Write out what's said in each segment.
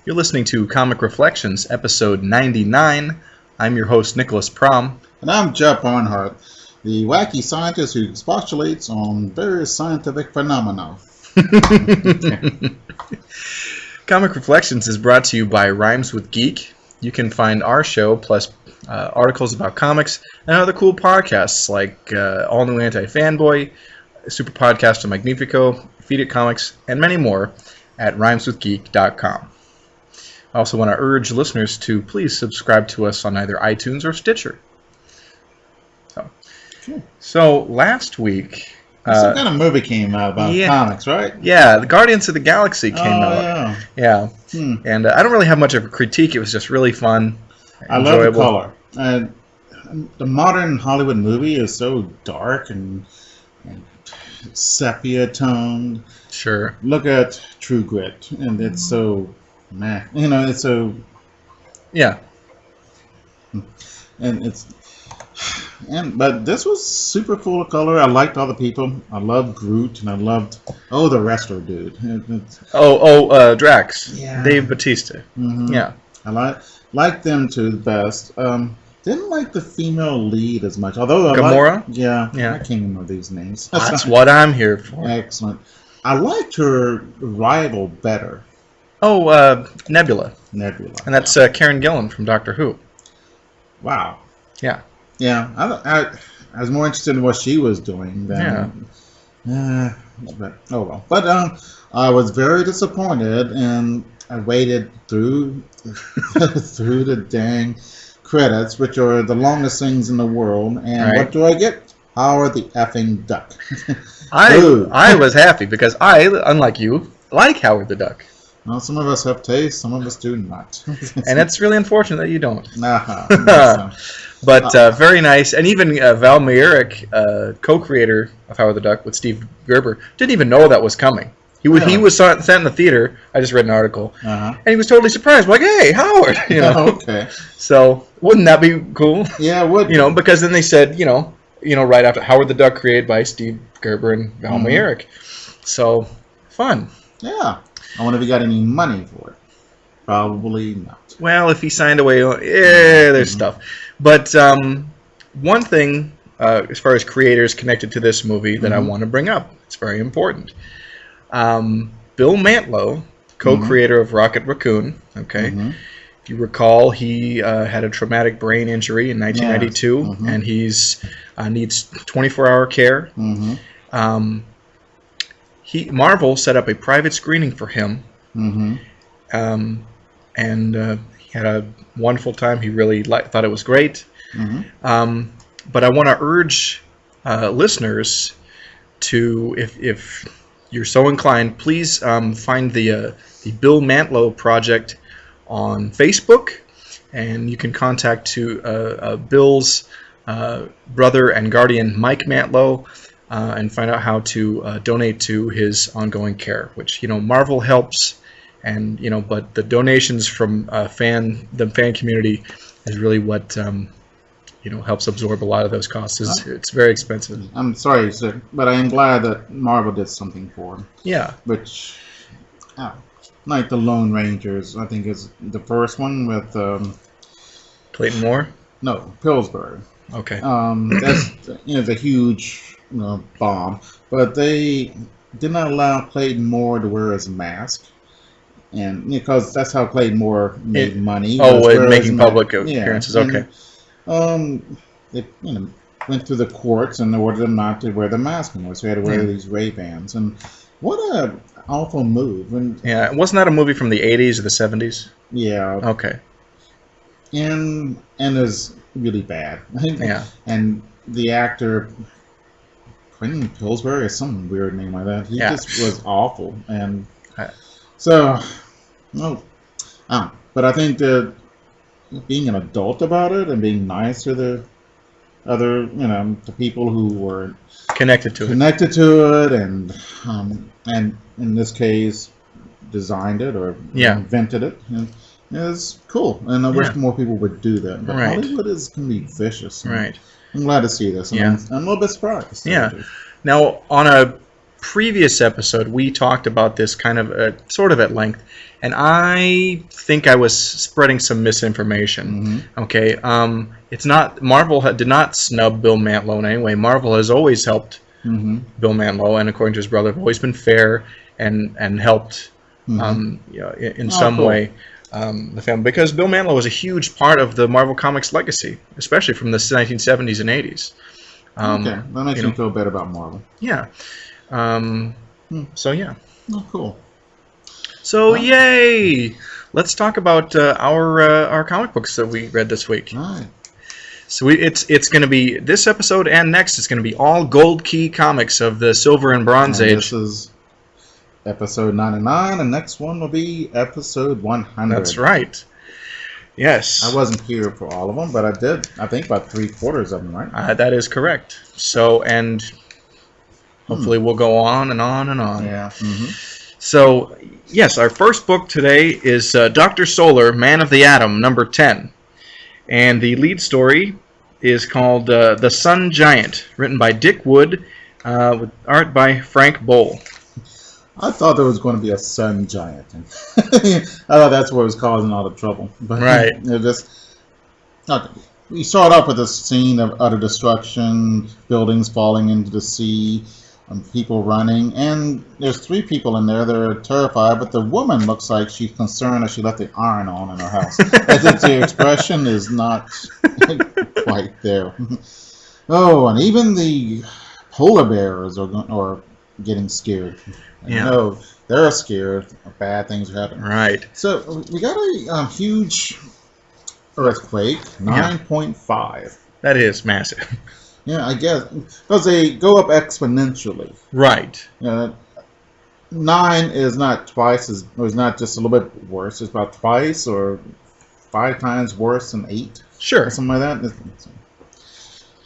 You're listening to Comic Reflections, episode 99. I'm your host, Nicholas Prom. And I'm Jeff Barnhart, the wacky scientist who expostulates on various scientific phenomena. Comic Reflections is brought to you by Rhymes with Geek. You can find our show, plus articles about comics, and other cool podcasts like All New Anti-Fanboy, Super Podcast of Magnifico, Feed It Comics, and many more at rhymeswithgeek.com. I also want to urge listeners to please subscribe to us on either iTunes or Stitcher. So last week... some kind of movie came out about comics, right? Yeah, the Guardians of the Galaxy came out. Yeah. And I don't really have much of a critique. It was just really fun. I love the color. The modern Hollywood movie is so dark and sepia toned. Sure. Look at True Grit, and it's so meh. You know, it's so... Yeah. But this was super full of color. I liked all the people. I loved Groot, and I loved the wrestler dude. Drax. Yeah. Dave Bautista. Mm-hmm. Yeah. I liked them to the best. Didn't like the female lead as much. Although Gamora? Yeah. I can't remember these names. That's what I'm here for. Excellent. I liked her rival better. Nebula. And that's Karen Gillan from Doctor Who. Wow. Yeah. Yeah, I was more interested in what she was doing than... but oh well. But I was very disappointed, and I waited through through the dang credits, which are the longest things in the world, and What do I get? Howard the effing Duck. I was happy because I, unlike you, like Howard the Duck. Well, some of us have taste, some of us do not. And it's really unfortunate that you don't. Uh-huh. But very nice. And even Val Mayerik, co-creator of Howard the Duck with Steve Gerber, didn't even know that was coming. He was sat in the theater. I just read an article. And he was totally surprised. Like, hey, Howard! You know? Okay. So, wouldn't that be cool? Yeah, it would. You know, because then they said, right after Howard the Duck created by Steve Gerber and Val Mayerik. So, fun. Yeah. I wonder if he got any money for it. Probably not. Well, if he signed away, there's stuff. But one thing, as far as creators connected to this movie that I want to bring up, it's very important. Bill Mantlo, co-creator of Rocket Raccoon, okay? If you recall, he had a traumatic brain injury in 1992, and he's needs 24-hour care. Marvel set up a private screening for him, and he had a wonderful time. He really thought it was great. But I want to urge listeners to, if you're so inclined, please find the Bill Mantlo Project on Facebook, and you can contact Bill's brother and guardian, Mike Mantlo, and find out how to donate to his ongoing care, which, Marvel helps, and, but the donations from the fan community is really what, helps absorb a lot of those costs. It's very expensive. I'm sorry, sir, but I am glad that Marvel did something for him. Yeah. Which, like the Lone Rangers, I think is the first one with... Clayton Moore? No, Pillsbury. Okay. That's the huge... bomb, but they did not allow Clayton Moore to wear his mask, and because that's how Clayton Moore made money. Making public appearances. Okay. They went through the courts and ordered them not to wear the mask anymore, so he had to wear these Ray-Bans. And what a awful move! And wasn't that a movie from the 80s or the 70s? Yeah. Okay. And is really bad. And the actor. Quentin Pillsbury is some weird name like that. He just was awful, and so but I think that being an adult about it and being nice to the other, the people who were connected to it, and in this case, designed it or invented it, is cool. And I wish more people would do that. But Hollywood can be vicious. Right. I'm glad to see this. I'm a little bit surprised. Yeah. Now, on a previous episode, we talked about this kind of sort of at length, and I think I was spreading some misinformation. Okay, it's not Marvel did not snub Bill Mantlo in any way. Marvel has always helped Bill Mantlo, and according to his brother, have always been fair and helped in some way the family, because Bill Mantlo was a huge part of the Marvel Comics legacy, especially from the 1970s and 80s. Okay, that makes me feel better about Marvel. Yeah. So yeah. Oh, cool. So yay! Let's talk about our comic books that we read this week. All right. So it's going to be this episode and next. It's going to be all Gold Key comics of the Silver and Bronze Age. This is episode 99, and next one will be episode 100. That's right. Yes. I wasn't here for all of them, but I did. I think about 3/4 of them, right? That is correct. So, and hopefully we'll go on and on and on. Yeah. So, yes, our first book today is Dr. Solar, Man of the Atom, number 10. And the lead story is called The Sun Giant, written by Dick Wood, with art by Frank Boll. I thought there was going to be a sun giant. I thought that's what was causing all the trouble. But right. We start off with a scene of utter destruction, buildings falling into the sea, people running, and there's 3 people in there. They're terrified, but the woman looks like she's concerned that she left the iron on in her house. The expression is not quite there. Oh, and even the polar bears are getting scared. Yeah. No, they're scared. Bad things are happening. Right. So we got a huge earthquake, 9.5. That is massive. Yeah, I guess because they go up exponentially. Right. 9 is not twice as, or it's not just a little bit worse. It's about twice or 5 times worse than 8. Sure. Or something like that.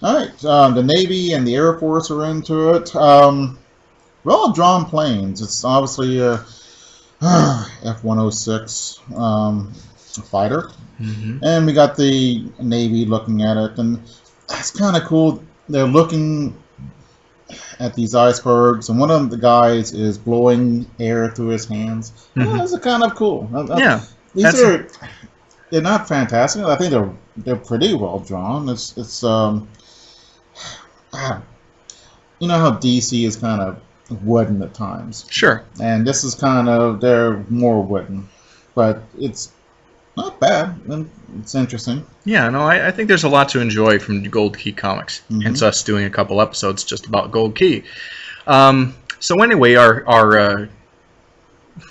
All right. The Navy and the Air Force are into it. Well drawn planes. It's obviously a F-106 fighter, and we got the Navy looking at it, and it's kind of cool. They're looking at these icebergs, and one of the guys is blowing air through his hands. That's kind of cool. Yeah, they're not fantastic. I think they're pretty well drawn. It's you know how DC is kind of wooden at times. Sure. And this is they're more wooden, but it's not bad. It's interesting. Yeah, no, I think there's a lot to enjoy from Gold Key Comics. Hence us doing a couple episodes just about Gold Key. So anyway, our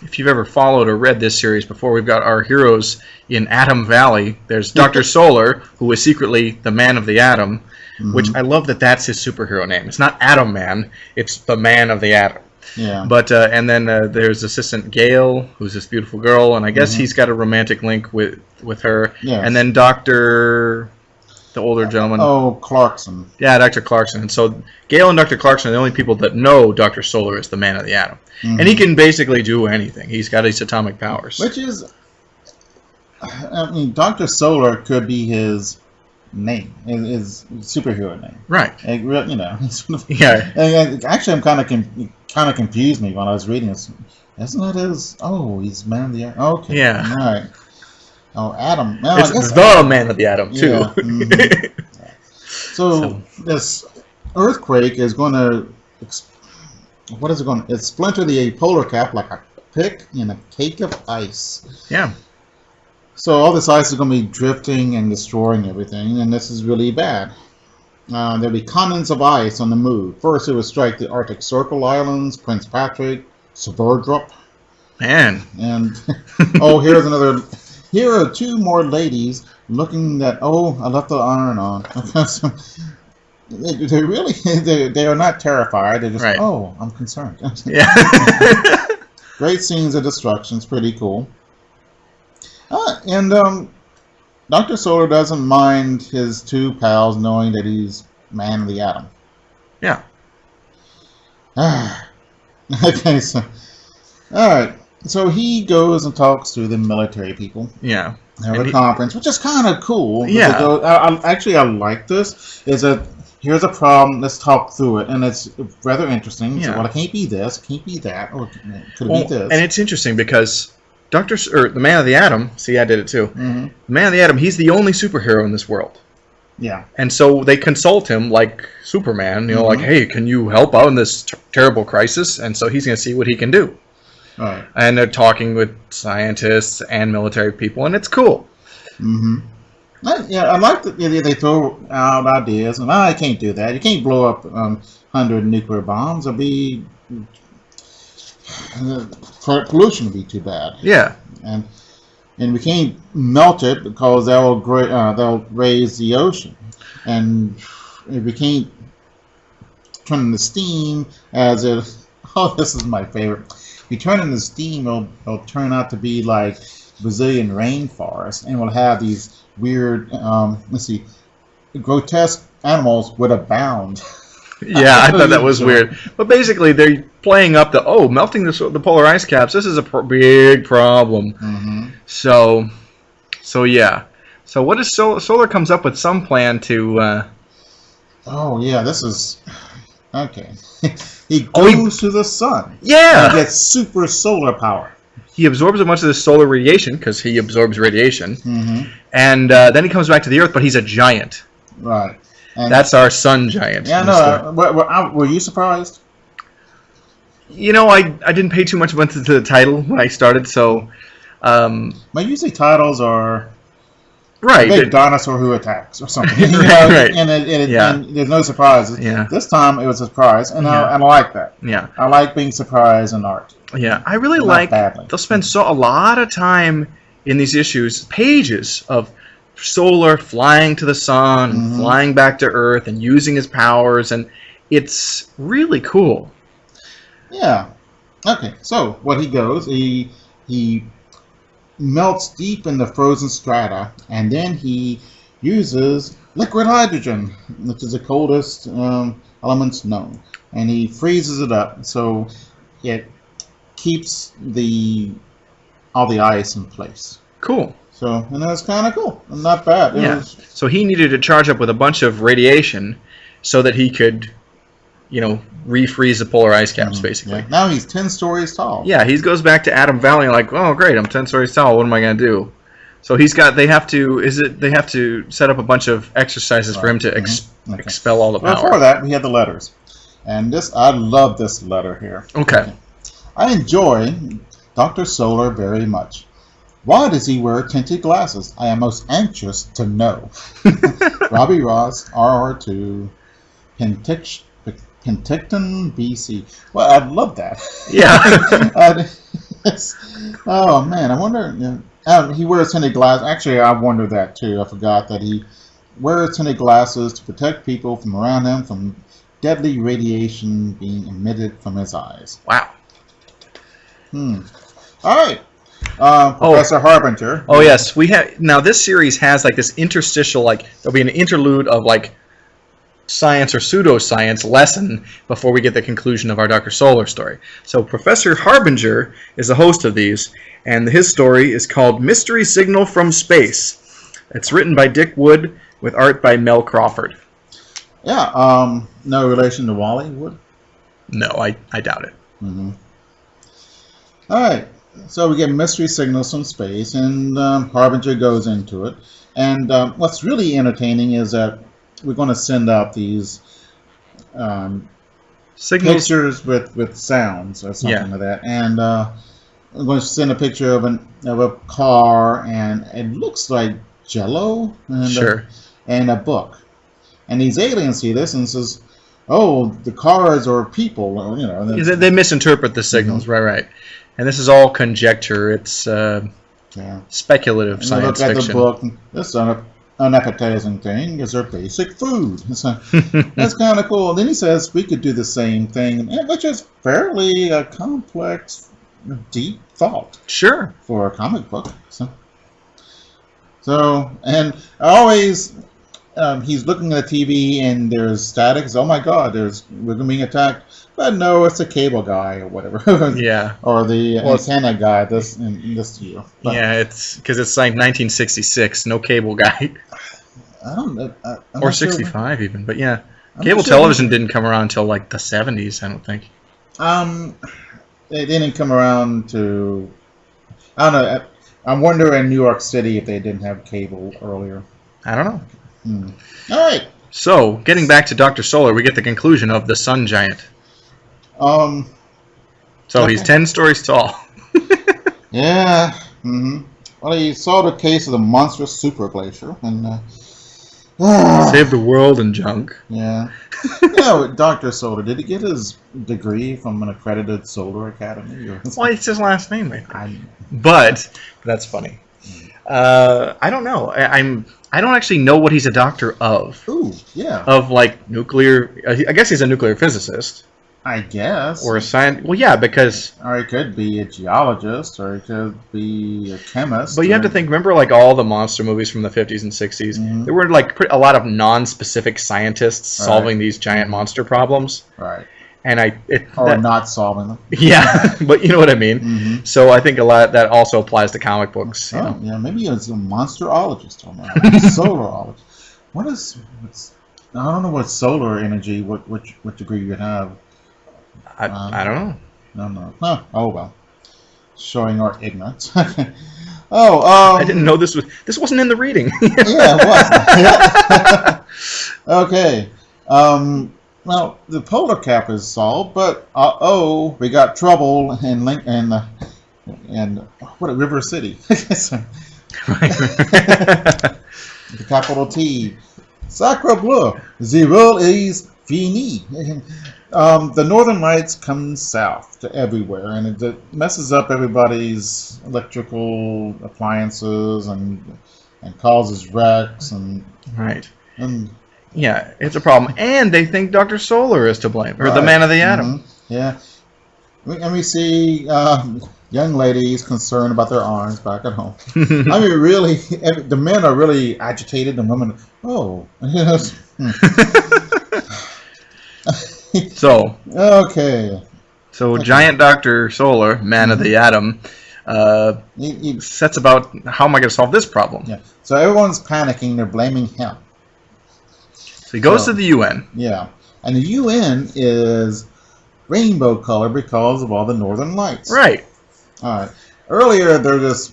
if you've ever followed or read this series before, we've got our heroes in Atom Valley. There's Dr. Solar, who is secretly the Man of the Atom, which I love that's his superhero name. It's not Atom Man, it's the Man of the Atom. Yeah. But and then there's Assistant Gale, who's this beautiful girl, and I guess he's got a romantic link with her. Yes. And then the older gentleman. Clarkson. Yeah, Dr. Clarkson. And so Gale and Dr. Clarkson are the only people that know Dr. Solar is the Man of the Atom. And he can basically do anything. He's got his atomic powers. Which is, I mean, Dr. Solar could be his name, his superhero name. Right. You know. Yeah. And actually, I'm kind of confused me when I was reading this. Isn't that his? Oh, he's Man of the Atom. Okay. Yeah. All right. Oh, Atom. Well, it's the Man of the Atom, too. Yeah. So this earthquake is going to. What is it going to? It's splinter the polar cap like a pick in a cake of ice. Yeah. So all this ice is going to be drifting and destroying everything, and this is really bad. There'll be continents of ice on the move. First, it will strike the Arctic Circle Islands, Prince Patrick, Sverdrup. Man. And, here are 2 more ladies looking that, I left the iron on. So, they are not terrified. They're just, right. I'm concerned. Yeah. Great scenes of destruction. It's pretty cool. And Dr. Solar doesn't mind his 2 pals knowing that he's Man of the Atom. Yeah. Okay, so... Alright, so he goes and talks to the military people. Yeah. Have a conference, which is kind of cool. Yeah. I like this. Is that here's a problem. Let's talk through it, and it's rather interesting. Yeah. So, well, it can't be this, it can't be that, or could it be this? And it's interesting because the Man of the Atom. See, I did it too. Mm-hmm. The Man of the Atom. He's the only superhero in this world. Yeah. And so they consult him like Superman. You know, Mm-hmm. like, hey, can you help out in this terrible crisis? And so he's going to see what he can do. Right. And they're talking with scientists and military people, and it's cool. Mm-hmm. I like that they throw out ideas, and I can't do that. You can't blow up 100 nuclear bombs. It'll be pollution would be too bad. Yeah. And we can't melt it because they'll raise the ocean, and if we can't turn into steam as it. Oh, this is my favorite. If you turn into steam, it'll turn out to be like Brazilian rainforest, and we'll have these weird, grotesque animals would abound. Yeah, I thought that was weird. But basically, they're playing up melting the polar ice caps. This is a big problem. Mm-hmm. So yeah. So what is Solar comes up with some plan to? Oh yeah, this is okay. He goes to the sun. Yeah. And gets super solar power. He absorbs a bunch of the solar radiation because he absorbs radiation, Mm-hmm. and then he comes back to the Earth. But he's a giant. Right. And That's our sun giant. yeah, no. Were you surprised? You know, I didn't pay too much attention to the title when I started, so. But usually titles are Right. big dinosaur who attacks or something. Right. And and there's no surprises. Yeah. This time it was a surprise, and Yeah. I like that. Yeah. I like being surprised in art. Yeah. I really Not like. badly. They'll spend a lot of time in these issues, pages of Solar flying to the sun, and Mhm. flying back to Earth, and using his powers, and it's really cool. Yeah. Okay. So what he goes, he melts deep in the frozen strata, and then he uses liquid hydrogen, which is the coldest elements known, and he freezes it up so it keeps all the ice in place. Cool. So, and that's kind of cool. Not bad. It Yeah. was, So he needed to charge up with a bunch of radiation so that he could, refreeze the polar ice caps, basically. yeah. Now he's 10 stories tall. Yeah, he goes back to Atom Valley like, oh great, I'm 10 stories tall. What am I gonna do? So they have to set up a bunch of exercises for him to Okay. expel all the power. Before that, we had the letters, and I love this letter here. Okay. I enjoy Dr. Solar very much. Why does he wear tinted glasses? I am most anxious to know. Robbie Ross, RR2, Penticton, BC. Well, I love that. Yeah. Oh man, I wonder. He wears tinted glasses. Actually, I wonder that too. I forgot that he wears tinted glasses to protect people from around him from deadly radiation being emitted from his eyes. Wow. All right. Professor Harbinger. Oh yes, we have now. This series has like this interstitial, there'll be an interlude of science or pseudoscience lesson before we get the conclusion of our Dr. Solar story. So Professor Harbinger is the host of these, and his story is called Mystery Signal from Space. It's written by Dick Wood with art by Mel Crawford. Yeah. No relation to Wally Wood. No, I doubt it. Mm-hmm. All right. So we get mystery signals from space, and Harbinger goes into it. And what's really entertaining is that we're going to send out these Signals. pictures with sounds or something like that. And I'm going to send a picture of a car, and it looks like Jello, and and a book. And these aliens see this and says, "Oh, the cars are people." They misinterpret the signals, right. And this is all conjecture. It's speculative science fiction. Look at fiction. the book. This unappetizing thing is our basic food. So that's kind of cool. Then he says we could do the same thing, which is fairly a complex, deep thought. Sure. For a comic book. So and always he's looking at the TV and there's static. Oh my God! We're being attacked. But no, it's a cable guy or whatever. Yeah. Or the antenna guy this year. But yeah, it's because it's like 1966. No cable guy. I don't know. Or 65 even, but yeah. Cable television didn't come around until like the 70s, I don't think. It didn't come around to... I don't know. I wonder in New York City if they didn't have cable earlier. I don't know. All right. So, getting back to Dr. Solar, we get the conclusion of the Sun Giant. So okay. He's 10 stories tall. Yeah. Well, he solved the case of the monstrous super glacier and saved the world and junk. Yeah. Yeah, Dr. Solar, did he get his degree from an accredited solar academy? Well, it's his last name, I think. But that's funny. I don't know. I don't actually know what he's a doctor of. Ooh, yeah. Of like nuclear. I guess he's a nuclear physicist. I guess. Or a science. Well, yeah, because. Or he could be a geologist, or he could be a chemist. But you have to think. Remember, like all the monster movies from the 50s and 60s. There were like a lot of non-specific scientists solving these giant monster problems. Right. And not solving them. Yeah, but you know what I mean. So I think a lot that also applies to comic books. You know? Yeah, maybe it's a monsterologist or solarologist. I don't know what solar energy. What degree you have. I don't know. No. Huh. Oh well. Showing our ignorance. I didn't know this wasn't in the reading. Yeah, it was. Okay. Well, the polar cap is solved, but we got trouble in River City. The capital T. Sacre bleu. The world is fini. The Northern Lights come south to everywhere, and it messes up everybody's electrical appliances and causes wrecks and yeah, it's a problem, and they think Dr. Solar is to blame, or the man of the atom. Yeah, and we see young ladies concerned about their arms back at home. I mean, really, the men are really agitated, and women, So okay. So giant Dr. Solar, man of the atom, sets about how am I going to solve this problem? Yeah. So everyone's panicking. They're blaming him. So he goes to the UN. Yeah, and the UN is rainbow color because of all the northern lights. Right. All right. Earlier, there's this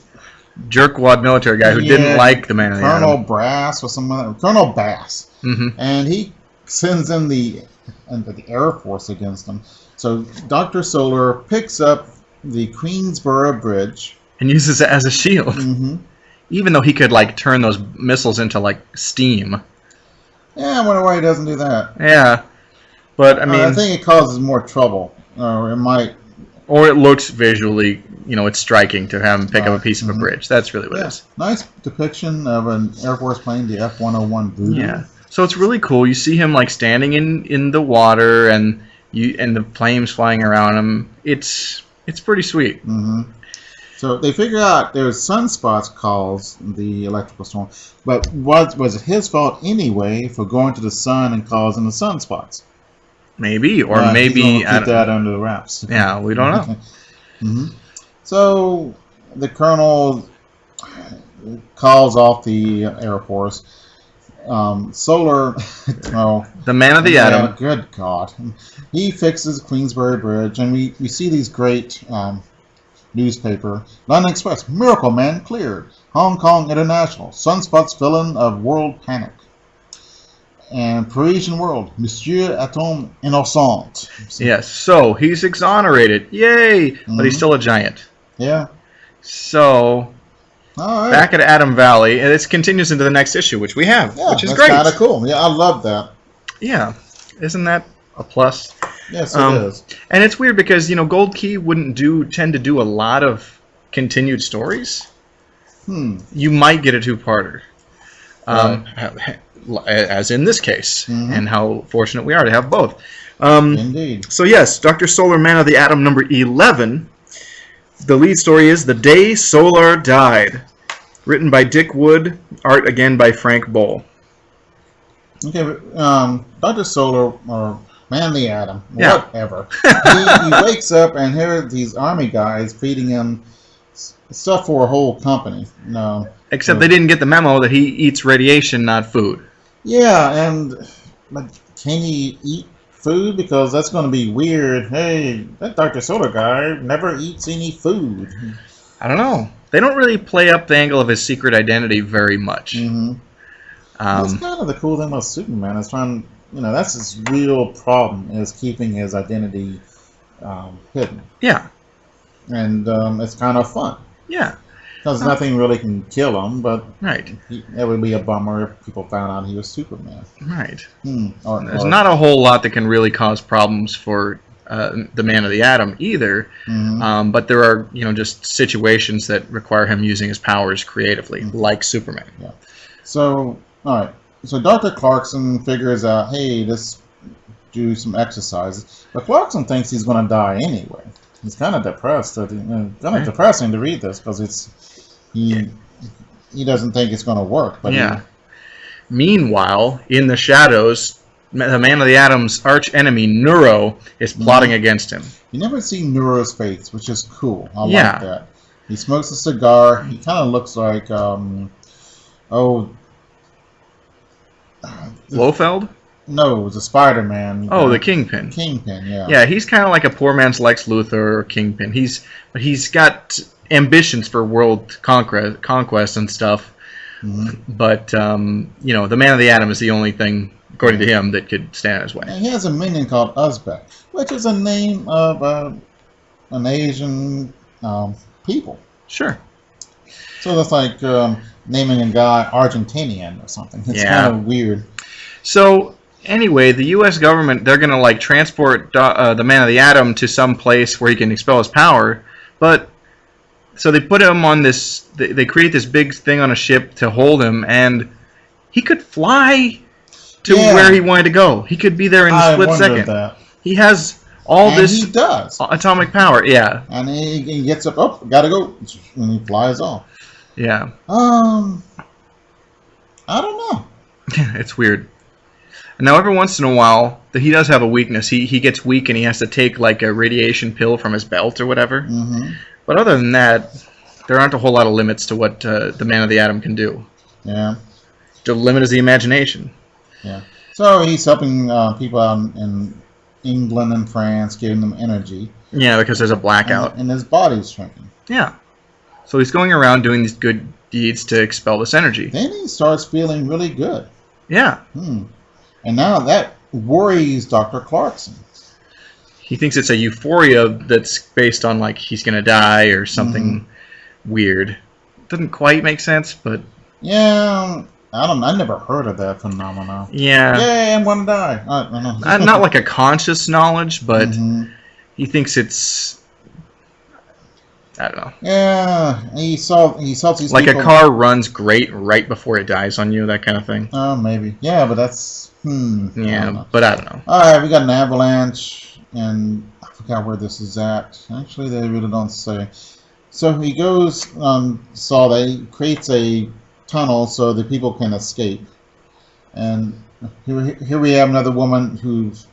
jerkwad military guy who didn't like the man of the atom. Colonel Brass or someone. Colonel Bass. And he sends in the Air Force against him. So Dr. Solar picks up the Queensboro Bridge and uses it as a shield. Even though he could like turn those missiles into like steam. Yeah, I wonder why he doesn't do that. Yeah, but I mean, I think it causes more trouble, or it might. Or it looks visually, it's striking to have him pick up a piece of a bridge. That's really what it is. Nice depiction of an Air Force plane, the F-101 Voodoo. Yeah. So it's really cool. You see him like standing in the water, and the flames flying around him. It's pretty sweet. So they figure out there's sunspots cause the electrical storm, but was it his fault anyway for going to the sun and causing the sunspots? Maybe, or maybe keep that under the wraps. Yeah, we don't know. So the colonel calls off the Air Force. Solar, the man of the atom. Good God, he fixes Queensbury Bridge, and we see these great newspaper. London Express, Miracle Man cleared. Hong Kong International, sunspots villain of world panic. And Parisian World, Monsieur Atom Innocent. Yes, so he's exonerated. Yay! But he's still a giant. Yeah. So, back at Atom Valley, and this continues into the next issue, which we have, which is great. Kind of cool. Yeah, I love that. Yeah. Isn't that a plus? Yes, it is. And it's weird because, Gold Key wouldn't tend to do a lot of continued stories. You might get a two-parter. As in this case. And how fortunate we are to have both. Indeed. So yes, Dr. Solar, Man of the Atom, number 11. The lead story is The Day Solar Died. Written by Dick Wood. Art again by Frank Boll. Okay, Dr. Solar, or Man of the Atom, whatever. he wakes up and here are these army guys feeding him stuff for a whole company. No. Except they didn't get the memo that he eats radiation, not food. Yeah, but can he eat food? Because that's going to be weird. Hey, that Dr. Soda guy never eats any food. I don't know. They don't really play up the angle of his secret identity very much. Mm-hmm. That's kind of the cool thing about Superman. Is trying, that's his real problem, is keeping his identity hidden. Yeah. And it's kind of fun. Yeah. Because nothing really can kill him, but right. It would be a bummer if people found out he was Superman. Right. There's not a whole lot that can really cause problems for the Man of the Atom either, but there are just situations that require him using his powers creatively, like Superman. Yeah. So all right. So Dr. Clarkson figures out, hey, let's do some exercises, but Clarkson thinks he's going to die anyway. He's kind of depressed. Kind of depressing to read this because he doesn't think it's going to work. But yeah. Meanwhile, in the shadows, the Man of the Atom's arch enemy, Neuro, is plotting against him. You never see Neuro's face, which is cool. I like that. He smokes a cigar. He kind of looks like Blofeld? No, the Spider-Man. Oh, the Kingpin. Kingpin, yeah. Yeah, he's kind of like a poor man's Lex Luthor or Kingpin. But he's got ambitions for world conquest and stuff. But the Man of the Atom is the only thing, according to him, that could stand his way. And he has a minion called Uzbek, which is a name of an Asian people. Sure. So that's like naming a guy Argentinian or something. It's kind of weird. So anyway, the U.S. government, they're going to transport the Man of the Atom to some place where he can expel his power. But so they put him on this. They create this big thing on a ship to hold him, and he could fly to where he wanted to go. He could be there in a split second. That. He has all this he does. Atomic power. Yeah. And he gets up. Oh, gotta go, and he flies off. Yeah. I don't know. It's weird. Now, every once in a while, he does have a weakness. He gets weak and he has to take a radiation pill from his belt or whatever. But other than that, there aren't a whole lot of limits to what the Man of the Atom can do. Yeah. The limit is the imagination. Yeah. So he's helping people out in England and France, giving them energy. Yeah, because there's a blackout. And his body's shrinking. Yeah. So he's going around doing these good deeds to expel this energy. Then he starts feeling really good. Yeah. And now that worries Dr. Clarkson. He thinks it's a euphoria that's based on he's going to die or something weird. Doesn't quite make sense, but... Yeah, I never heard of that phenomenon. Yeah. Yay, I'm going to die. Not like a conscious knowledge, but he thinks it's... I don't know. Yeah, he saw these like people... a car runs great right before it dies on you, that kind of thing. Oh, maybe. Yeah, but that's... Yeah, but I don't know. Alright, we got an avalanche, and I forgot where this is at. Actually, they really don't say. So he goes, he creates a tunnel so the people can escape. And here we have another woman who's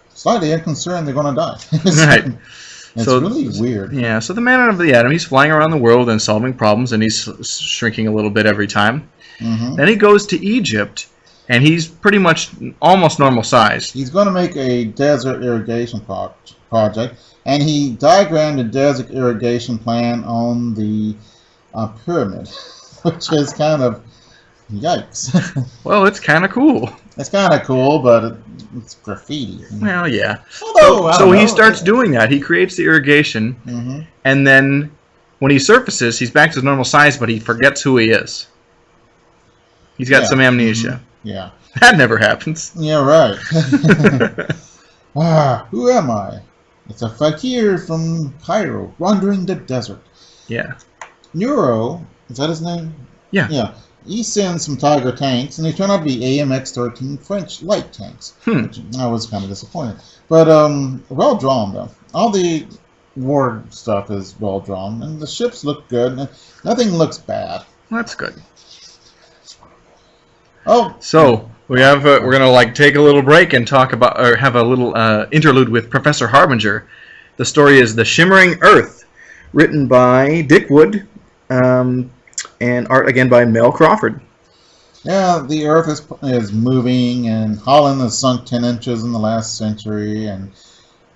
slightly unconcerned they're going to die. Right. It's really weird. Yeah, so the Man of the Atom, he's flying around the world and solving problems, and he's shrinking a little bit every time. Then he goes to Egypt, and he's pretty much almost normal size. He's going to make a desert irrigation project, and he diagrammed a desert irrigation plan on the pyramid, which is kind of yikes. Well, it's kind of cool. It's kind of cool, but it's graffiti. Well, yeah. Although, so he starts doing that. He creates the irrigation, and then when he surfaces, he's back to his normal size, but he forgets who he is. He's got some amnesia. Yeah. That never happens. Yeah, right. Who am I? It's a fakir from Cairo, wandering the desert. Yeah. Neuro, is that his name? Yeah. Yeah. He sends some Tiger tanks, and they turn out to be AMX-13 French light tanks. Which I was kind of disappointed. But, well drawn, though. All the war stuff is well drawn, and the ships look good. And nothing looks bad. That's good. Oh. So, we have we're going to take a little break and talk about, or have a little interlude with Professor Harbinger. The story is The Shimmering Earth, written by Dick Wood, and art again by Mel Crawford. Yeah, the Earth is moving, and Holland has sunk 10 inches in the last century. And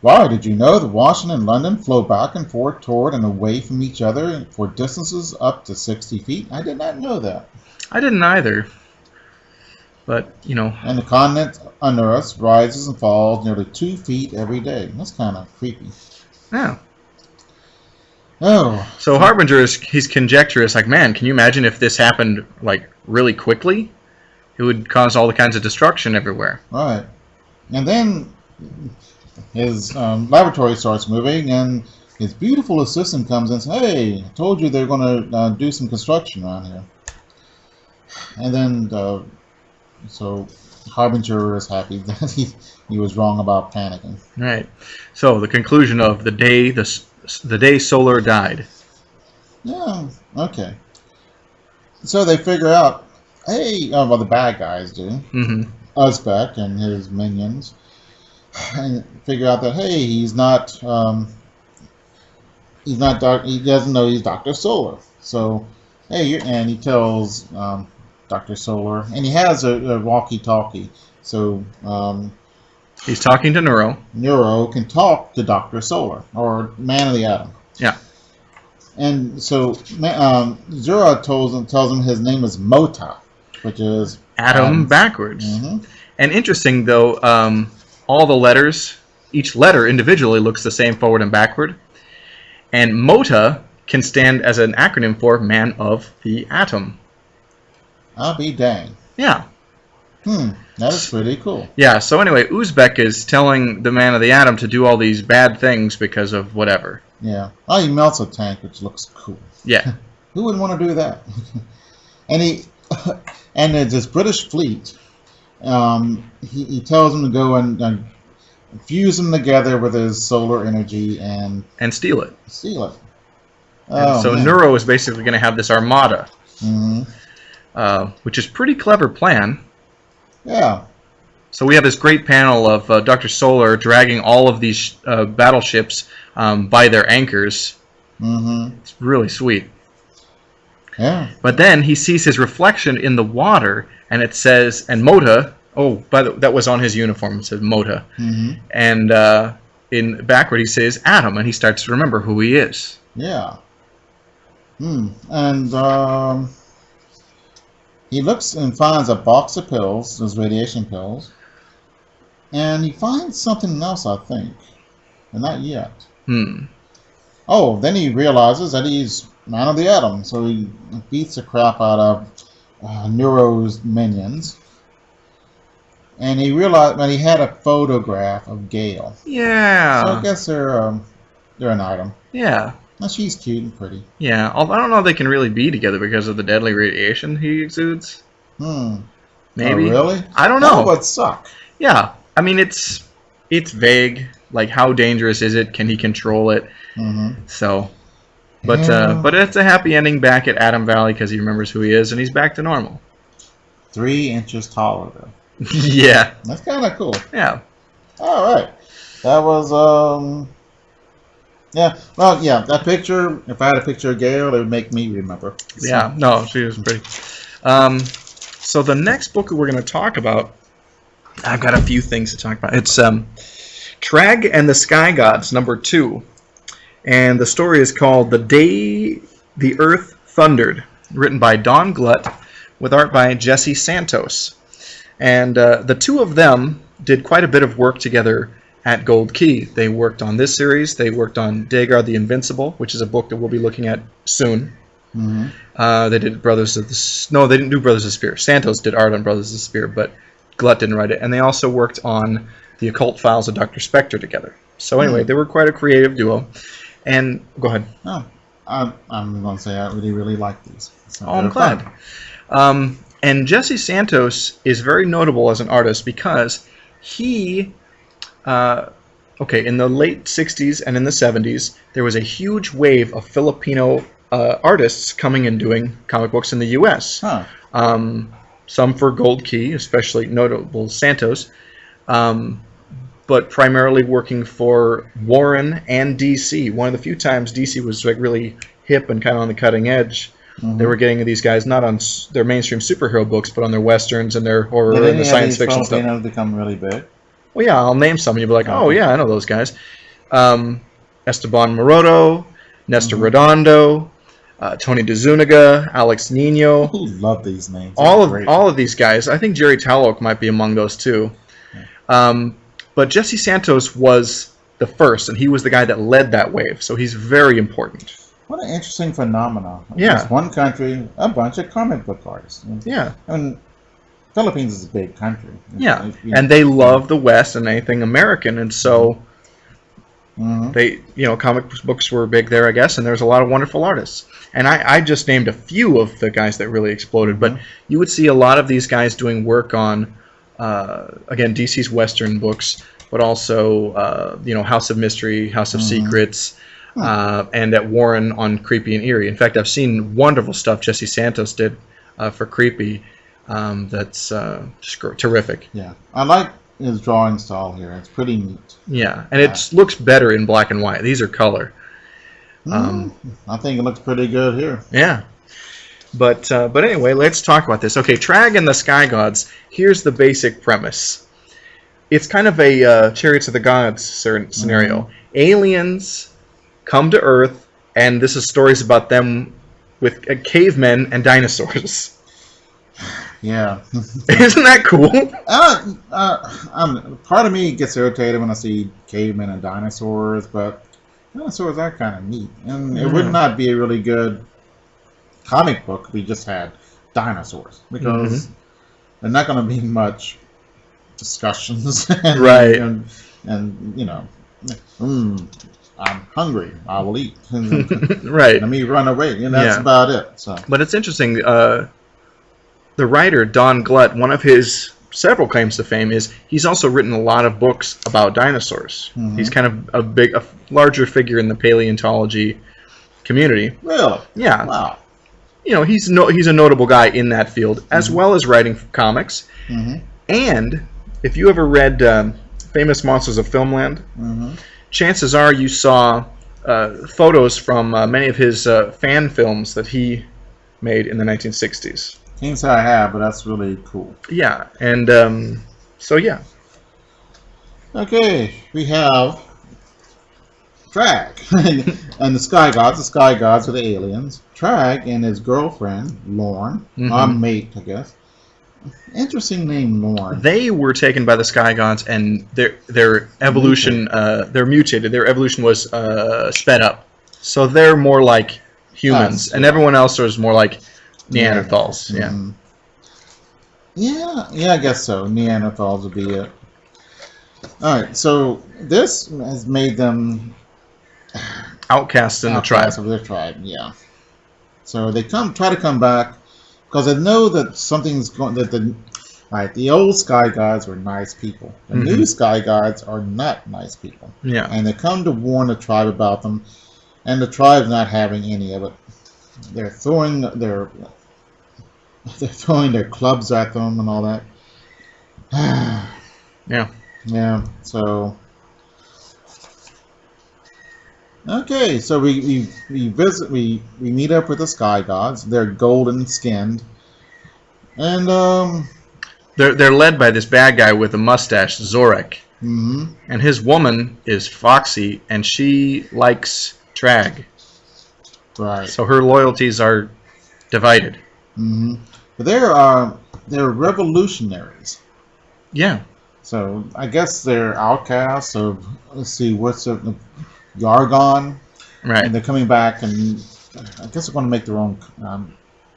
wow, did you know that Washington and London flow back and forth toward and away from each other for distances up to 60 feet? I did not know that. I didn't either. But, you know. And the continent under us rises and falls nearly 2 feet every day. That's kind of creepy. Yeah. Oh. So Harbinger he's conjecturous, like, man, can you imagine if this happened, like, really quickly? It would cause all the kinds of destruction everywhere. Right. And then his laboratory starts moving, and his beautiful assistant comes in and says, hey, I told you they're going to do some construction around here. And then, so Harbinger is happy that he was wrong about panicking. Right. So the conclusion of the day Solar died. Yeah, okay. So they figure out, hey, well, the bad guys do, Uzbek and his minions, and figure out that, hey, he's not he doesn't know he's Dr. Solar. So, hey, and he tells Dr. Solar, and he has a walkie-talkie. So, he's talking to Neuro. Neuro can talk to Dr. Solar, or Man of the Atom. Yeah. And so Zura tells him his name is Mota, which is Atom backwards. And interesting, though, all the letters, each letter individually looks the same forward and backward. And Mota can stand as an acronym for Man of the Atom. I'll be dang. Yeah. That is pretty cool. Yeah, so anyway, Uzbek is telling the Man of the Atom to do all these bad things because of whatever. Yeah. Oh, he melts a tank, which looks cool. Yeah. Who wouldn't want to do that? And there's this British fleet. He tells him to go and fuse them together with his solar energy and steal it. Steal it. So man. Neuro is basically going to have this armada, which is a pretty clever plan. Yeah. So we have this great panel of Dr. Solar dragging all of these battleships by their anchors. It's really sweet. Yeah. But then he sees his reflection in the water, and it says, and Mota, that was on his uniform, it says Mota. And in backward he says Atom, and he starts to remember who he is. Yeah. And he looks and finds a box of pills, those radiation pills, and he finds something else, I think, but not yet. Oh, then he realizes that he's Man of the Atom, so he beats the crap out of Neuro's minions, and he realized that he had a photograph of Gale. Yeah. So I guess they're an item. Yeah. And she's cute and pretty. Yeah, although I don't know if they can really be together because of the deadly radiation he exudes. Maybe. Oh, really? I don't know. That would suck. Yeah. I mean, it's vague. Like, how dangerous is it? Can he control it? So, but it's a happy ending back at Atom Valley because he remembers who he is and he's back to normal. 3 inches taller, though. Yeah. That's kind of cool. Yeah. All right. That was yeah. Well, yeah. That picture. If I had a picture of Gale, it would make me remember. So. Yeah. No, she was pretty. So the next book we're going to talk about, I've got a few things to talk about. It's Tragg and the Sky Gods, #2. And the story is called The Day the Earth Thundered, written by Don Glut, with art by Jesse Santos. And the two of them did quite a bit of work together at Gold Key. They worked on this series. They worked on Dagar the Invincible, which is a book that we'll be looking at soon. They did Brothers of the... No, they didn't do Brothers of the Spear. Santos did art on Brothers of the Spear, but Glut didn't write it. And they also worked on The Occult Files of Dr. Spectre together. So anyway, they were quite a creative duo. And go ahead. Oh, I'm going to say I really, really like these. So I'm glad. And Jesse Santos is very notable as an artist because he, in the late 60s and in the 70s, there was a huge wave of Filipino artists coming and doing comic books in the U.S. Some for Gold Key, especially notable Santos, but primarily working for Warren and DC. One of the few times DC was like really hip and kind of on the cutting edge. They were getting these guys not on their mainstream superhero books, but on their westerns and their horror and the science fiction stuff. Filipinos become really big? Well, yeah, I'll name some. You'll be like, oh, yeah, I know those guys. Esteban Maroto, Nestor Redondo, Tony DeZuniga, Alex Nino. I love these names. All of these guys. I think Jerry Tallock might be among those, too. But Jesse Santos was the first, and he was the guy that led that wave, so he's very important. What an interesting phenomenon. Yeah. Just one country, a bunch of comic book artists. Yeah. I mean, Philippines is a big country. Yeah, and they love the West and anything American, and so they, comic books were big there, I guess, and there's a lot of wonderful artists. And I just named a few of the guys that really exploded, but you would see a lot of these guys doing work on, again, DC's Western books, but also, House of Mystery, House of Secrets, and at Warren on Creepy and Eerie. In fact, I've seen wonderful stuff Jesse Santos did for Creepy. That's just terrific. Yeah, I like his drawing style here. It's pretty neat. Yeah, and it looks better in black and white. These are color. I think it looks pretty good here. Yeah. But anyway, let's talk about this. Okay, Tragg and the Sky Gods. Here's the basic premise. It's kind of a Chariots of the Gods scenario. Aliens come to Earth, and this is stories about them with cavemen and dinosaurs. Yeah. Isn't that cool? Part of me gets irritated when I see cavemen and dinosaurs, but dinosaurs are kind of neat. And it would not be a really good comic book if we just had dinosaurs, because they're not going to be much discussions. and I'm hungry, I will eat. Right. Let me run away. And that's about it. So. But it's interesting. The writer, Don Glut, one of his several claims to fame is he's also written a lot of books about dinosaurs. He's kind of a larger figure in the paleontology community. Really? Yeah. Wow. He's a notable guy in that field, as well as writing comics. And if you ever read Famous Monsters of Filmland, chances are you saw photos from many of his fan films that he made in the 1960s. Can't say I have, but that's really cool. Yeah, and so yeah. Okay, we have Tragg and the Sky Gods are the aliens. Tragg and his girlfriend, Lorne, mate, I guess. Interesting name, Lorne. They were taken by the Sky Gods, and their evolution, they're mutated. Their evolution was sped up. So they're more like humans, and everyone else is more like Neanderthals. Yeah, I guess so. Neanderthals would be it. Alright, so this has made them outcasts in the tribe. Of their tribe, yeah. So they try to come back because they know that something's going. The old Sky Gods were nice people. The new Sky Gods are not nice people. Yeah. And they come to warn the tribe about them, and the tribe's not having any of it. They're throwing their clubs at them and all that. Yeah. So okay, so we visit. We meet up with the Sky Gods. They're golden skinned, and they're led by this bad guy with a mustache, Zorek. And his woman is Foxy, and she likes Tragg. Right. So her loyalties are divided. But they're revolutionaries. Yeah. So I guess they're outcasts of, let's see, what's the Yargon. Right. And they're coming back, and I guess they're going to make their own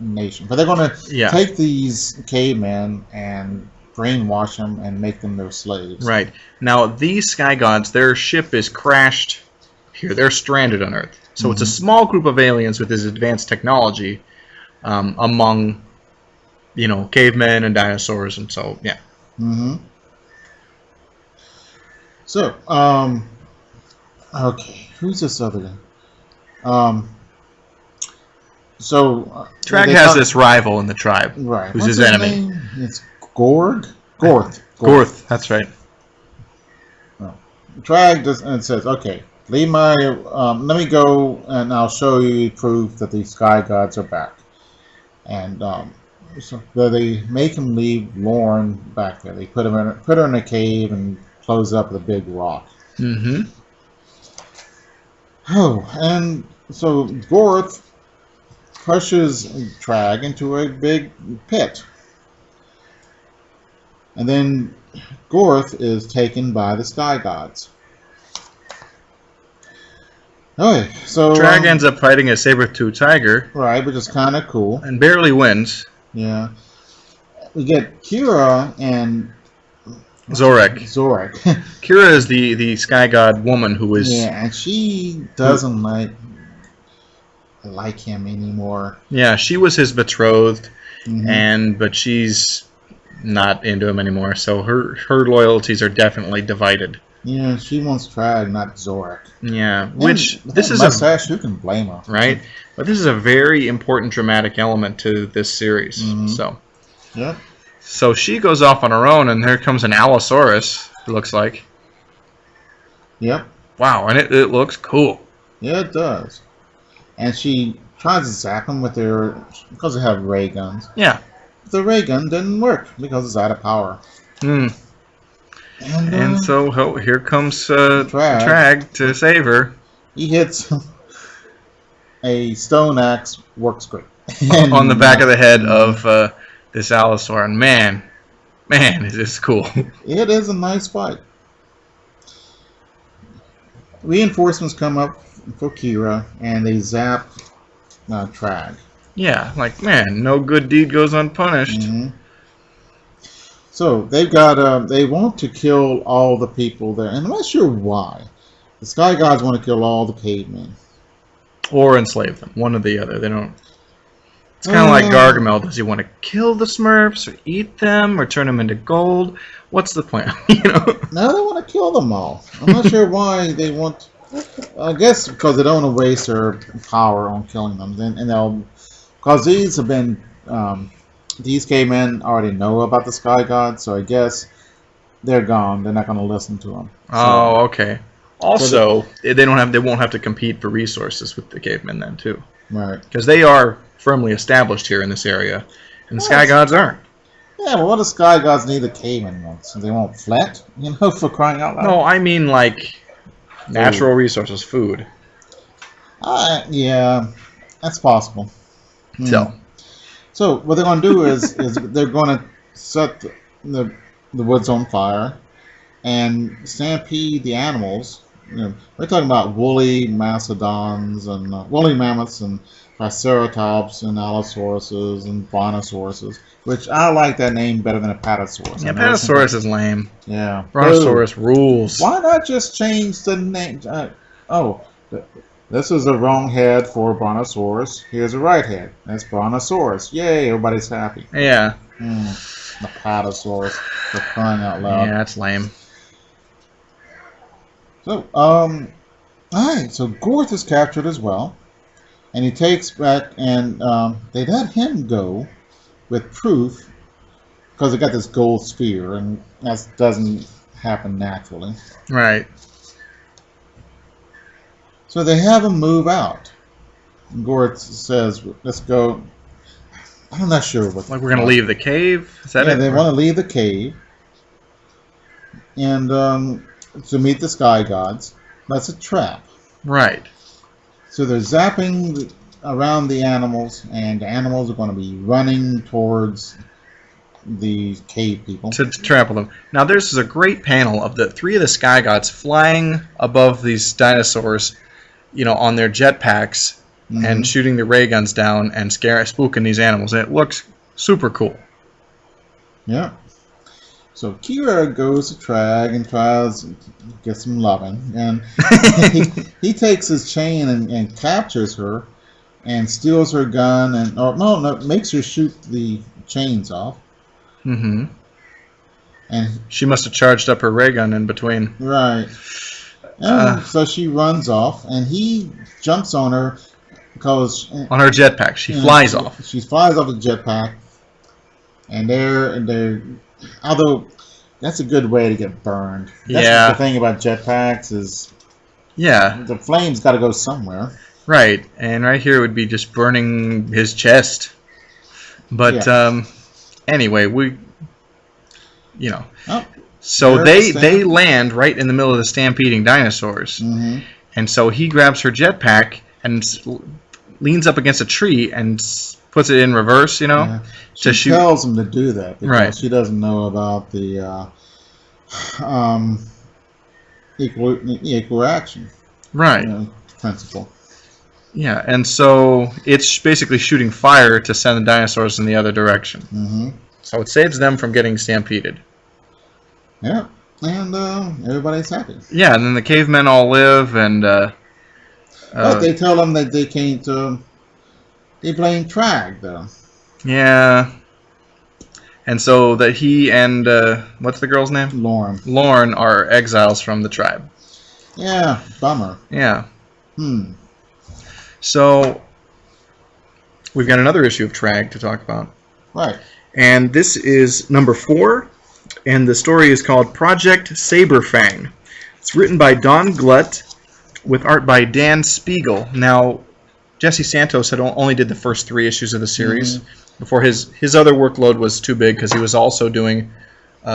nation. But they're going to take these cavemen and brainwash them and make them their slaves. Right. Now, these Sky Gods, their ship is crashed here. They're stranded on Earth. So it's a small group of aliens with this advanced technology among, cavemen and dinosaurs, and so, yeah. So, okay, who's this other guy? Tragg has this rival in the tribe, who's his enemy. Name? It's Gorth. Gorth, that's right. Tragg says, okay, leave my, let me go and I'll show you proof that the Sky Gods are back. and so they make him leave Lauren back there. They put her in a cave and close up the big rock. Mm-hmm. Oh, and so Gorth pushes Tragg into a big pit. And then Gorth is taken by the Sky Gods. Okay, so Tragg ends up fighting a saber-tooth tiger. Right, which is kind of cool. And barely wins. Yeah. We get Kira and Zorek. Kira is the Sky God woman who is... Yeah, and she doesn't like him anymore. Yeah, she was his betrothed, Mm-hmm. but she's not into him anymore, so her loyalties are definitely divided. Yeah, she wants Tragg, not Zorek. Yeah, And which this is mustache, who can blame her, right? But this is a very important dramatic element to this series. Mm-hmm. So, Yep. so she goes off on her own, and there comes an Allosaurus. It looks like. Yep. Wow, and it looks cool. Yeah, it does. And she tries to zap him with her because they have ray guns. Yeah. The ray gun didn't work because it's out of power. Hmm. And so here comes Tragg to save her. He hits a stone axe, works great. On the back of the head of this Allosaur, and man, is this cool. It is a nice fight. Reinforcements come up for Kira, and they zap Tragg. Yeah, like, man, no good deed goes unpunished. Mm-hmm. So they've got they want to kill all the people there, and I'm not sure why. The Sky Gods want to kill all the cavemen. Or enslave them, one or the other. They don't. It's kind of like Gargamel. Does he want to kill the Smurfs, or eat them, or turn them into gold? What's the plan? No, they want to kill them all. I'm not sure why they want. I guess because they don't want to waste their power on killing them. And they'll, because these have been, these cavemen already know about the Sky Gods, so I guess they're gone. They're not going to listen to them. Oh, okay. Also, they won't have to compete for resources with the cavemen then too. Right. Because they are firmly established here in this area, and the Sky Gods aren't. Yeah, but what do Sky Gods need the cavemen ones? They won't flat, for crying out loud. No, I mean like natural resources, food. Yeah, that's possible. So what they're going to do is they're going to set the woods on fire and stampede the animals. We're talking about woolly mastodons and woolly mammoths and triceratops and allosauruses and brontosauruses, which I like that name better than apatosaurus. Yeah, apatosaurus is lame. Yeah, Brontosaurus rules. Why not just change the name? This is the wrong head for Brontosaurus. Here's the right head. That's Brontosaurus. Yay, everybody's happy. Yeah. Apatosaurus, for crying out loud. Yeah, that's lame. So, alright, so Gorth is captured as well. And he takes back, and they let him go with proof, because they got this gold sphere, and that doesn't happen naturally. Right. So they have him move out. And Gorth says, let's go. I'm not sure what. Like we're going to leave the cave? Is that it? They want to leave the cave. And to meet the Sky Gods. That's a trap. Right. So they're zapping around the animals, and the animals are going to be running towards the cave people. To trample them. Now, there's a great panel of the three of the Sky Gods flying above these dinosaurs, on their jetpacks and shooting the ray guns down and spooking these animals. And it looks super cool. Yeah. So Kira goes to Tragg and tries to get some loving, and he takes his chain and captures her, and steals her gun, and makes her shoot the chains off. Mm-hmm. And she must have charged up her ray gun in between. Right. And so she runs off, and he jumps on her because on her jetpack. She flies off. She flies off the jetpack, and they're although that's a good way to get burned. That's the thing about jetpacks is the flames got to go somewhere. Right, and right here would be just burning his chest. But Yeah. Anyway, Oh, so there's the they stand. land right in the middle of the stampeding dinosaurs, Mm-hmm. and so he grabs her jetpack and leans up against a tree and puts it in reverse, Yeah. to She shoot. tells him to do that Right, because she doesn't know about the um, equal action right. principle. Yeah, and so it's basically shooting fire to send the dinosaurs in the other direction. Mm-hmm. So it saves them from getting stampeded. Yeah, and everybody's happy. Yeah, and then the cavemen all live, and But they tell them that they can't. They blame Tragg though. yeah, and so that he and what's the girl's name? Lauren. Lauren are exiles from the tribe. Yeah, bummer. Yeah. Hmm. So we've got another issue of Tragg to talk about. Right. And this is number 4, and the story is called Project Sabre Fang. It's written by Don Glut with art by Dan Spiegel. Now, Jesse Santos had only did the first 3 issues of the series before his other workload was too big because he was also doing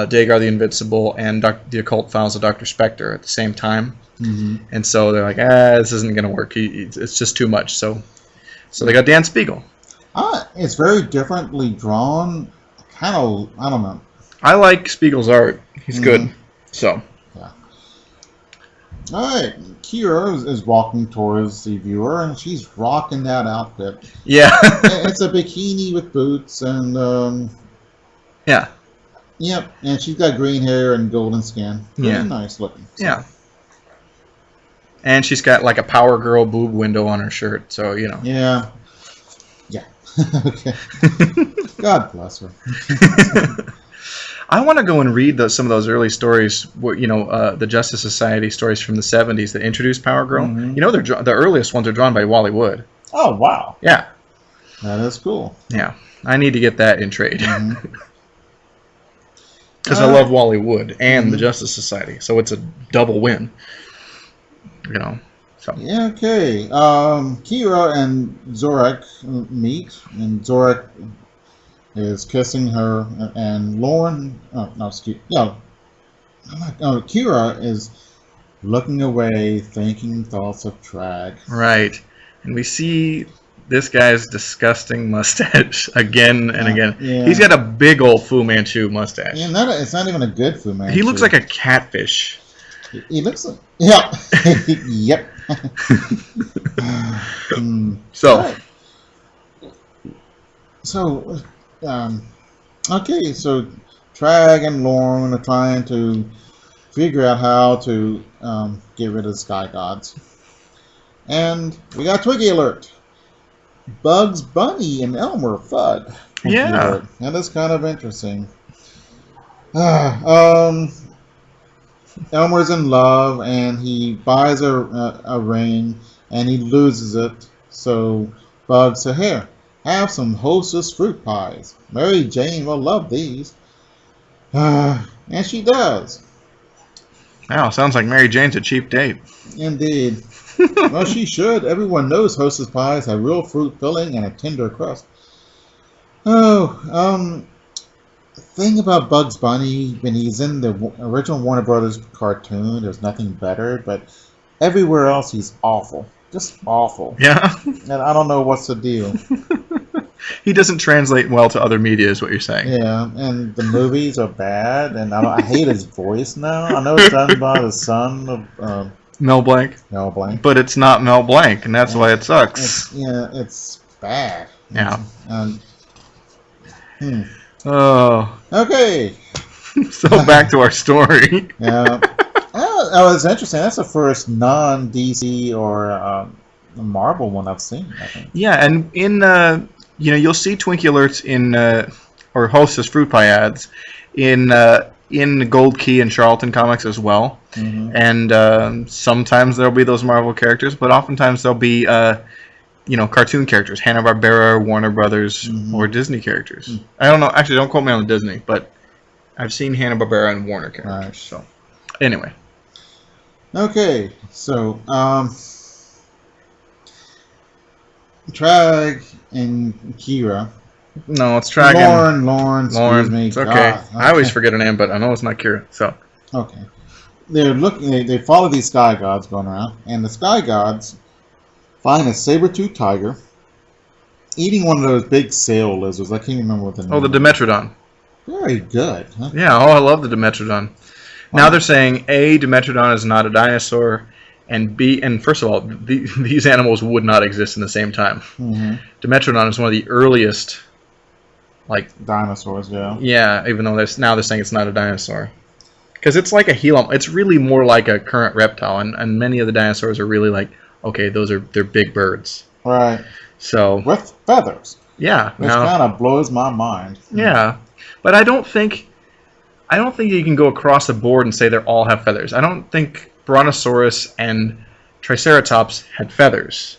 Dagar the Invincible and the Occult Files of Dr. Spectre at the same time. Mm-hmm. And so they're like, this isn't going to work. It's just too much. So they got Dan Spiegel. It's very differently drawn. Kind of, I don't know. I like Spiegel's art. He's good. So. Yeah. All right. Kira is walking towards the viewer, and she's rocking that outfit. Yeah. It's a bikini with boots, and yeah. Yep. And she's got green hair and golden skin. Very nice looking. So. Yeah. And she's got like a Power Girl boob window on her shirt, so Yeah. Yeah. Okay. God bless her. I want to go and read some of those early stories, the Justice Society stories from the 70s that introduced Power Girl. Mm-hmm. The earliest ones are drawn by Wally Wood. Oh, wow. Yeah. That is cool. Yeah. I need to get that in trade. Mm-hmm. Because I love Wally Wood and the Justice Society, so it's a double win. So. Yeah, okay. Kira and Zorak meet, and Zorak is kissing her, and Lauren. Oh, no, excuse. Yeah. Kira is looking away, thinking thoughts of Tragg. Right, and we see this guy's disgusting mustache again and again. Yeah. He's got a big old Fu Manchu mustache. Yeah, it's not even a good Fu Manchu. He looks like a catfish. He looks like... Yeah. Yep. So, okay, so Tragg and Lauren are trying to figure out how to get rid of the Sky Gods. And we got Twiggy Alert. Bugs Bunny and Elmer Fudd. Yeah. That is kind of interesting. Elmer's in love, and he buys a ring, and he loses it. So Bugs said, "Here, have some Hostess fruit pies. Mary Jane will love these." And she does. Wow, sounds like Mary Jane's a cheap date. Indeed. Well, she should. Everyone knows Hostess pies have real fruit filling and a tender crust. The thing about Bugs Bunny, when he's in the original Warner Brothers cartoon, there's nothing better, but everywhere else he's awful. Just awful. Yeah. And I don't know what's the deal. He doesn't translate well to other media, is what you're saying. Yeah, and the movies are bad, and I hate his voice now. I know it's done by the son of Mel Blanc. Mel Blanc. But it's not Mel Blanc, and that's why it sucks. It's bad. Yeah. Oh. Okay. So back to our story. Yeah. Oh, it's interesting. That's the first non-DC or Marvel one I've seen, I think. Yeah, and in you'll see Twinkie alerts in or Hostess fruit pie ads in Gold Key and Charlton comics as well. Mm-hmm. And sometimes there'll be those Marvel characters, but oftentimes there'll be cartoon characters, Hanna-Barbera, Warner Brothers, or Disney characters. I don't know. Actually, don't quote me on the Disney, but I've seen Hanna-Barbera and Warner characters. Right. So, anyway. Okay, so Tragg and Kira No, it's Tragg. Lauren, excuse me. It's okay. God, I always forget her name, but I know it's not Kira. So. Okay. They're looking. They follow these sky gods going around, and the sky gods find a saber-toothed tiger eating one of those big sail lizards. I can't remember what the name. Oh, the Dimetrodon. Very good. Huh? Yeah. Oh, I love the Dimetrodon. Now they're saying A, Dimetrodon is not a dinosaur, and B, and first of all, these animals would not exist in the same time. Mm-hmm. Dimetrodon is one of the earliest, dinosaurs. Yeah. Yeah, even though now they're saying it's not a dinosaur. Because it's like a Gila. It's really more like a current reptile, and many of the dinosaurs are really like, okay, they're big birds. Right. So with feathers. Yeah. Which kind of blows my mind. Yeah. But I don't think you can go across the board and say they all have feathers. I don't think Brontosaurus and Triceratops had feathers.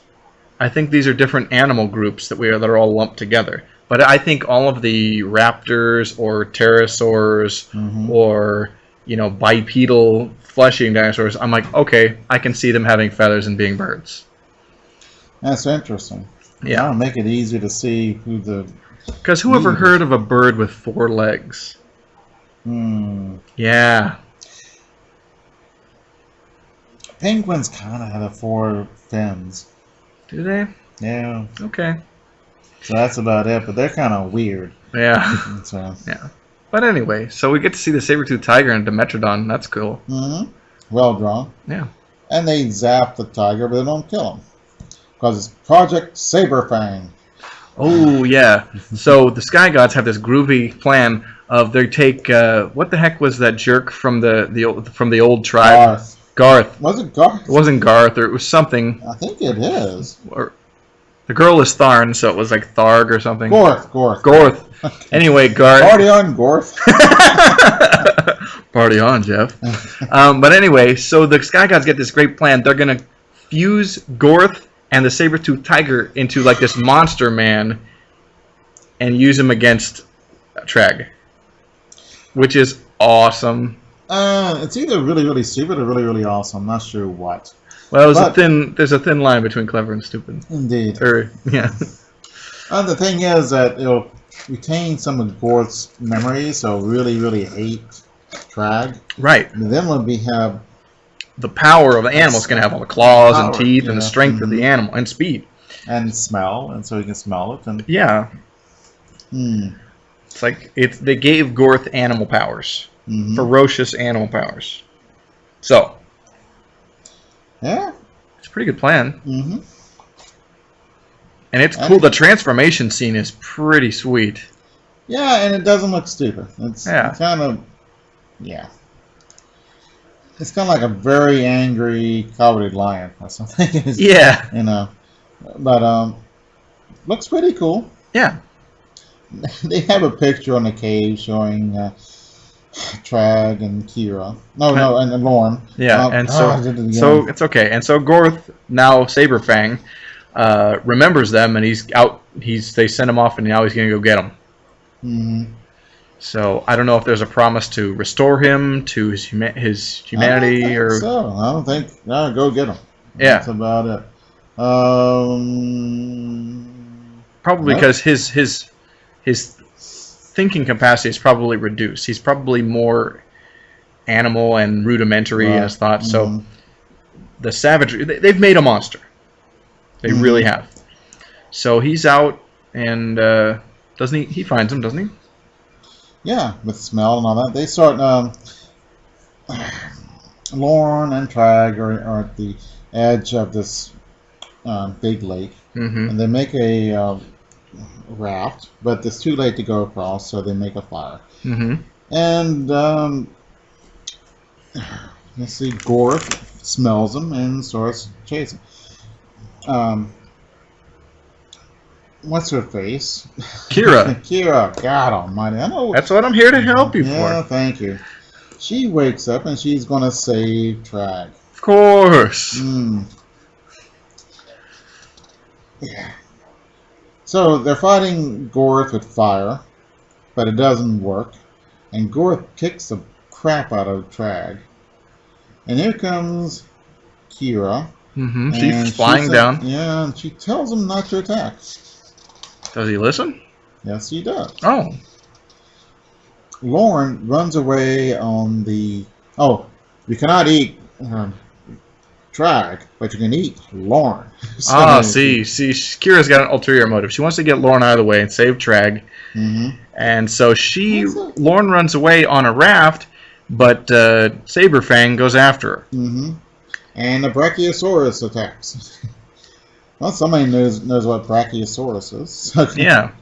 I think these are different animal groups that are all lumped together. But I think all of the raptors or pterosaurs or bipedal flesh-eating dinosaurs, I'm like, okay, I can see them having feathers and being birds. That's interesting. Yeah. That'll make it easier to see who the... Because who ever heard of a bird with 4 legs? Yeah. Penguins kind of have 4 fins. Do they? Yeah. Okay. So that's about it, but they're kind of weird. Yeah. So. Yeah. But anyway, so we get to see the saber-toothed tiger and Dimetrodon. That's cool. Well drawn. Yeah. And they zap the tiger, but they don't kill him. Because it's Project Sabre Fang. Oh, yeah. So the Sky Gods have this groovy plan of they take... what the heck was that jerk from the old tribe? Garth. Was it Garth? It wasn't Garth, or it was something. I think it is. Or, the girl is Tharn, so it was like Tharg or something. Gorth. Okay. Anyway, Garth. Party on, Gorth. Party on, Jeff. But anyway, so the Sky Gods get this great plan. They're going to fuse Gorth and the saber-toothed tiger into like this monster man and use him against Tragg. Which is awesome. It's either really, really stupid or really, really awesome. I'm not sure what. Well, there's a thin line between clever and stupid. Indeed. Yeah. The thing is that it'll retain some of Gorth's memories, so really, really hate Tragg. Right. And then when we have... The power of the animal is going to have all the claws and teeth and the strength of the animal and speed. And smell, and so he can smell it. And yeah. It's like they gave Gorth animal powers. Ferocious animal powers. So. Yeah. It's a pretty good plan. And it's cool. The transformation scene is pretty sweet. Yeah, and it doesn't look stupid. It's kind of... Yeah. It's kind of like a very angry, cowardly lion or something. Yeah. But looks pretty cool. Yeah. They have a picture on the cave showing Tragg and Kira. And Lauren. Yeah, and so it's okay. And so Gorth, now Sabre Fang, remembers them, and he's out. They send him off, and now he's going to go get them. So I don't know if there's a promise to restore him to his humanity I don't think. No, go get him. Yeah, that's about it. Probably because his thinking capacity is probably reduced. He's probably more animal and rudimentary in his thoughts. So the savagery, they've made a monster. They really have. So he's out, and doesn't he finds him, doesn't he? Yeah, with smell and all that. They start... Lauren and Tragg are at the edge of this big lake. And they make a raft, but it's too late to go across, so they make a fire. And let's see, Gorth smells them and starts chasing. What's her face? Kira. Kira, God almighty. I know. That's what I'm here to help you for. Yeah, thank you. She wakes up and she's going to save Tragg. Of course. Yeah. So they're fighting Gorth with fire, but it doesn't work. And Gorth kicks the crap out of Tragg. And here comes Kira. She's flying down. Yeah, and she tells him not to attack. Does he listen? Yes, he does. Oh. Lauren runs away on the... Oh, you cannot eat Tragg, but you can eat Lauren. See, Kira's got an ulterior motive. She wants to get Lauren out of the way and save Tragg. And so Lauren runs away on a raft, but Sabre Fang goes after her. And the Brachiosaurus attacks. Well, somebody knows what Brachiosaurus is. Yeah.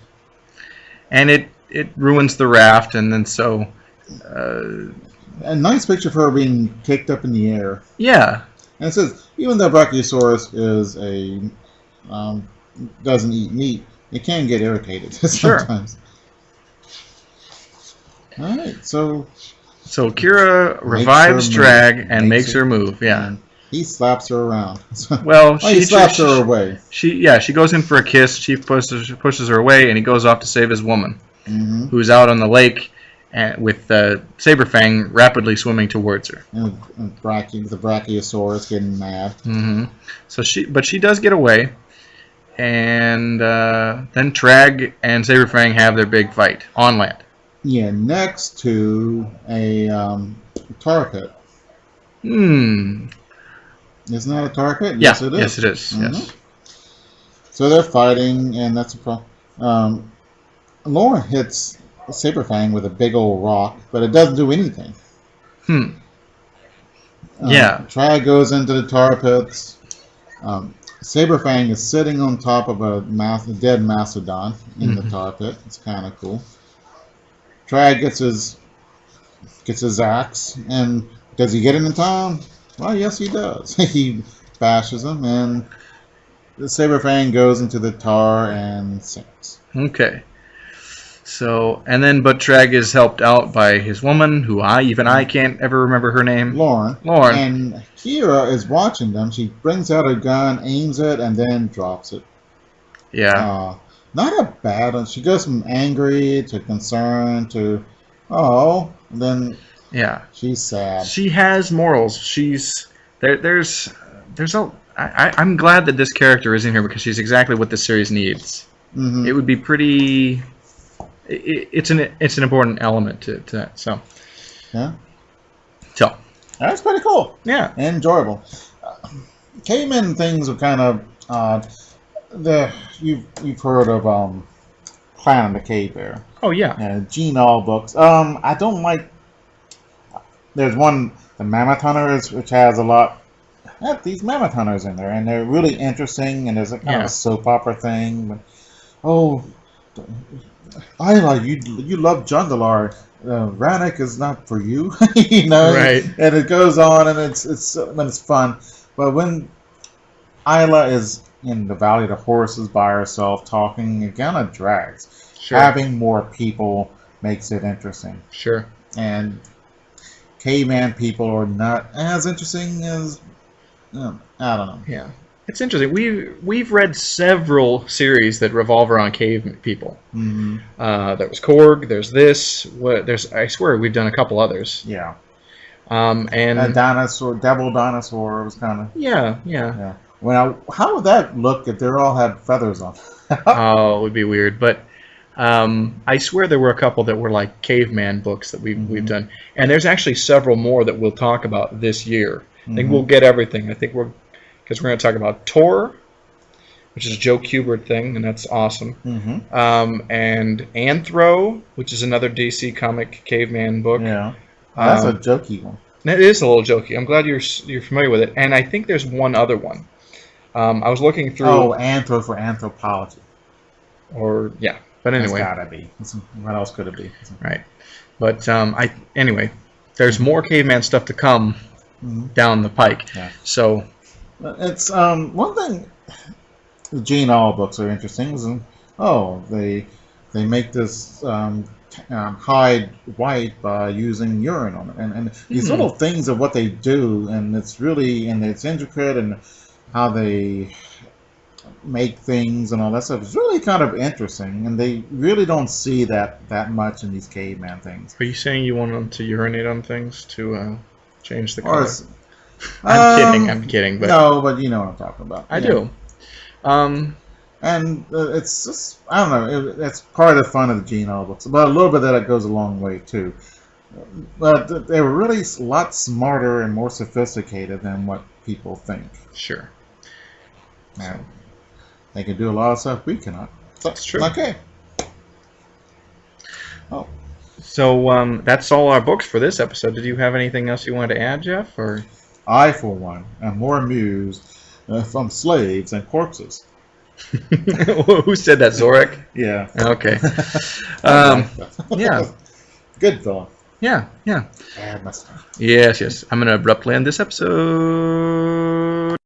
And it ruins the raft, and then so... a nice picture of her being kicked up in the air. Yeah. And it says, even though Brachiosaurus is doesn't eat meat, it can get irritated sometimes. Sure. All right, so Kira revives Tragg and makes her move. Yeah. And he slaps her around. Well, he slaps her away. She goes in for a kiss. She pushes her away, and he goes off to save his woman, who's out on the lake. With Sabre Fang rapidly swimming towards her, and the Brachiosaurus getting mad. So she does get away, and then Tragg and Sabre Fang have their big fight on land. Yeah, next to a tar pit. Isn't that a tar pit? Yes, it is. Yes, it is. Yes. So they're fighting, and that's a problem. Lauren hits Sabre Fang with a big old rock, but it doesn't do anything. Tragg goes into the tar pits. Sabre Fang is sitting on top of a dead mastodon in the tar pit. It's kind of cool. Tragg gets his axe, and does he get him in time? Well, yes, he does. He bashes him, and the Sabre Fang goes into the tar and sinks. Okay. So, and then, but Tragg is helped out by his woman, who I can't ever remember her name. Lauren. And Kira is watching them. She brings out a gun, aims it, and then drops it. Yeah. Not a bad one. She goes from angry to concerned to, and then she's sad. She has morals. I'm glad that this character is in here because she's exactly what the series needs. It would be pretty... It's an important element to that. So that's pretty cool. Yeah, and enjoyable. Caveman things are kind of odd. You've heard of Clan of the Cave Bear? Oh yeah. Gene All books. I don't like. There's one, the Mammoth Hunters, which has a lot. These Mammoth Hunters in there, and they're really interesting. And there's a kind of a soap opera thing. But, Isla, you love Jungle. Rannoch is not for you, Right. And it goes on, and it's fun. But when Isla is in the Valley of the Horses by herself talking, it kind of drags. Sure. Having more people makes it interesting. Sure. And caveman people are not as interesting as I don't know. Yeah. It's interesting. We've read several series that revolve around cave people. There was Korg. There's this. I swear we've done a couple others. Yeah. And a devil dinosaur was kind of. Yeah. Well, how would that look if they all had feathers on? Oh, it would be weird. But I swear there were a couple that were like caveman books that we've done, and there's actually several more that we'll talk about this year. I think we'll get everything. I think because we're going to talk about Tor, which is a Joe Kubert thing, and that's awesome. And Anthro, which is another DC comic caveman book. Yeah, that's a jokey one. It is a little jokey. I'm glad you're familiar with it. And I think there's one other one. I was looking through. Oh, Anthro for anthropology. But anyway, it's gotta be. What else could it be? Right. But anyway, there's more caveman stuff to come down the pike. Yeah. So. It's one thing. The Gene All books are interesting. They make this hide white by using urine on it, and these little things of what they do, and it's intricate, and how they make things and all that stuff. It's really kind of interesting, and they really don't see that much in these caveman things. Are you saying you want them to urinate on things to change the color? I'm kidding. But no, but you know what I'm talking about. I do. And it's just, I don't know, it's part of the fun of the Gene books. But a little bit of that goes a long way, too. But they were really a lot smarter and more sophisticated than what people think. Sure. And they can do a lot of stuff we cannot. So, That's true. Okay. Oh. So that's all our books for this episode. Did you have anything else you wanted to add, Jeff? Or I, for one, am more amused from slaves and corpses. who said that, Zorik? Yeah. Okay. Yeah. Good villain. Yeah. Bad mistake. Yes. I'm going to abruptly end this episode.